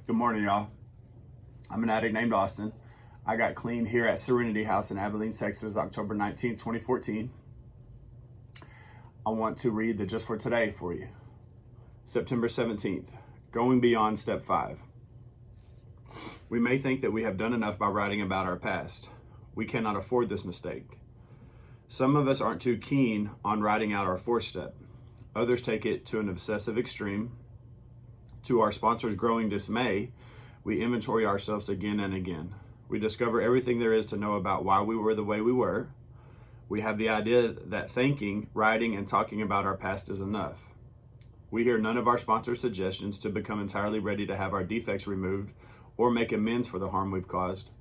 Good morning, y'all. I'm an addict named Austin. I got clean here at Serenity House in Abilene, Texas, October 19th, 2014. I want to read the Just for Today for you. September 17th, going beyond step 5. We may think that we have done enough by writing about our past. We cannot afford this mistake. Some of us aren't too keen on writing out our 4th step. Others take it to an obsessive extreme. To our sponsor's growing dismay, we inventory ourselves again and again. We discover everything there is to know about why we were the way we were. We have the idea that thinking, writing, and talking about our past is enough. We hear none of our sponsor's suggestions to become entirely ready to have our defects removed or make amends for the harm we've caused.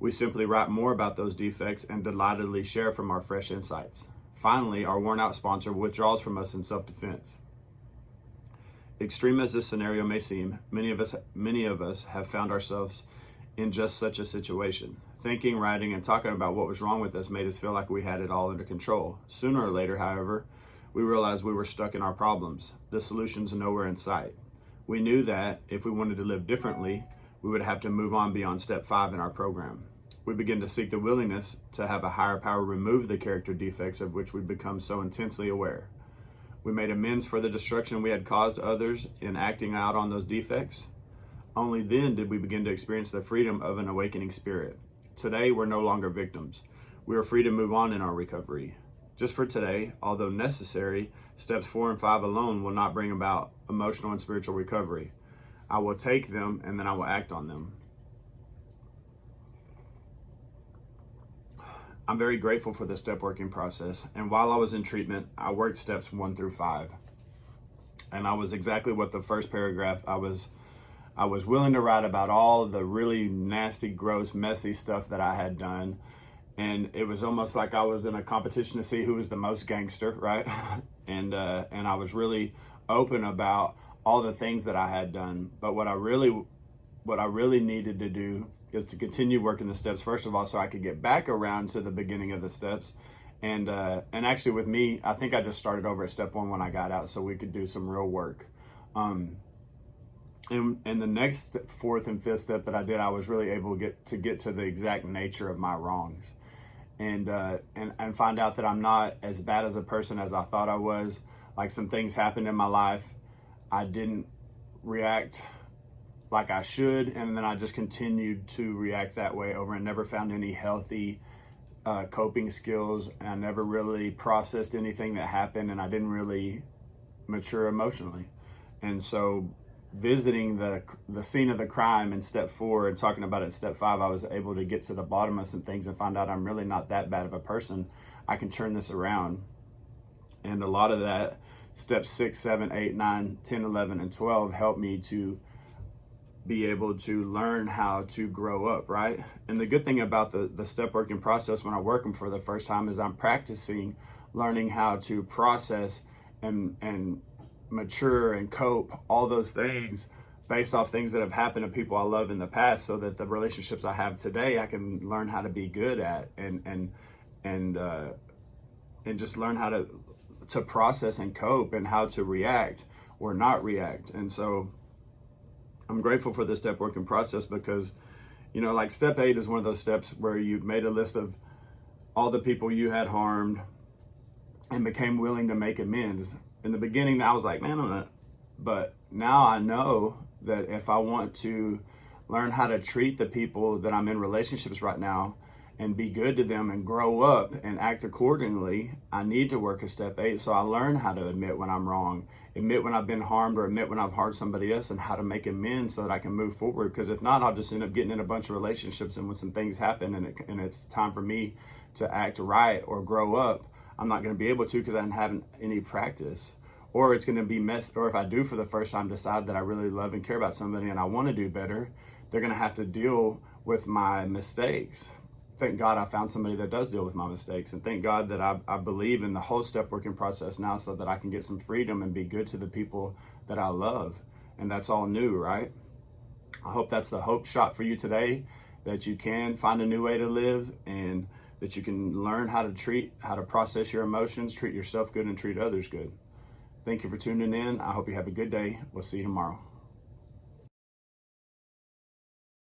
We simply write more about those defects and delightedly share from our fresh insights. Finally, our worn-out sponsor withdraws from us in self-defense. Extreme as this scenario may seem, many of us have found ourselves in just such a situation. Thinking, writing, and talking about what was wrong with us made us feel like we had it all under control. Sooner or later, however, we realized we were stuck in our problems. The solution's nowhere in sight. We knew that if we wanted to live differently, we would have to move on beyond step 5 in our program. We began to seek the willingness to have a higher power remove the character defects of which we've become so intensely aware. We made amends for the destruction we had caused others in acting out on those defects. Only then did we begin to experience the freedom of an awakening spirit. Today, we're no longer victims. We are free to move on in our recovery. Just for today, although necessary, steps 4 and 5 alone will not bring about emotional and spiritual recovery. I will take them and then I will act on them. I'm very grateful for the step working process. And while I was in treatment, I worked steps 1 through 5. And I was exactly what the first paragraph, I was willing to write about all the really nasty, gross, messy stuff that I had done. And it was almost like I was in a competition to see who was the most gangster, right? And I was really open about all the things that I had done. But what I really needed to do is to continue working the steps, first of all, so I could get back around to the beginning of the steps. And actually with me, I think I just started over at step 1 when I got out so we could do some real work. And the next 4th and 5th step that I did, I was really able to get to the exact nature of my wrongs and find out that I'm not as bad as a person as I thought I was. Like, some things happened in my life. I didn't react like I should, and then I just continued to react that way over and never found any healthy coping skills. And I never really processed anything that happened, and I didn't really mature emotionally. And so visiting the scene of the crime in step 4 and talking about it in step 5, I was able to get to the bottom of some things and find out I'm really not that bad of a person. I can turn this around. And a lot of that, steps 6, 7, 8, 9, 10, 11, and 12 helped me to be able to learn how to grow up, right? And the good thing about the step working process when I work them for the first time is I'm practicing learning how to process and mature and cope, all those things based off things that have happened to people I love in the past, so that the relationships I have today I can learn how to be good at and just learn how to process and cope and how to react or not react. And so I'm grateful for the step working process because, like step 8 is one of those steps where you made a list of all the people you had harmed and became willing to make amends. In the beginning, I was like, man, I'm not. But now I know that if I want to learn how to treat the people that I'm in relationships right now and be good to them and grow up and act accordingly, I need to work a step 8. So I learn how to admit when I'm wrong, admit when I've been harmed, or admit when I've harmed somebody else, and how to make amends so that I can move forward. Because if not, I'll just end up getting in a bunch of relationships, and when some things happen and it's time for me to act right or grow up, I'm not going to be able to because I haven't any practice. Or it's going to be messed. Or if I do for the first time decide that I really love and care about somebody and I want to do better, they're going to have to deal with my mistakes. Thank God I found somebody that does deal with my mistakes. And thank God that I believe in the whole step working process now so that I can get some freedom and be good to the people that I love. And that's all new, right? I hope that's the hope shot for you today, that you can find a new way to live and that you can learn how to process your emotions, treat yourself good, and treat others good. Thank you for tuning in. I hope you have a good day. We'll see you tomorrow.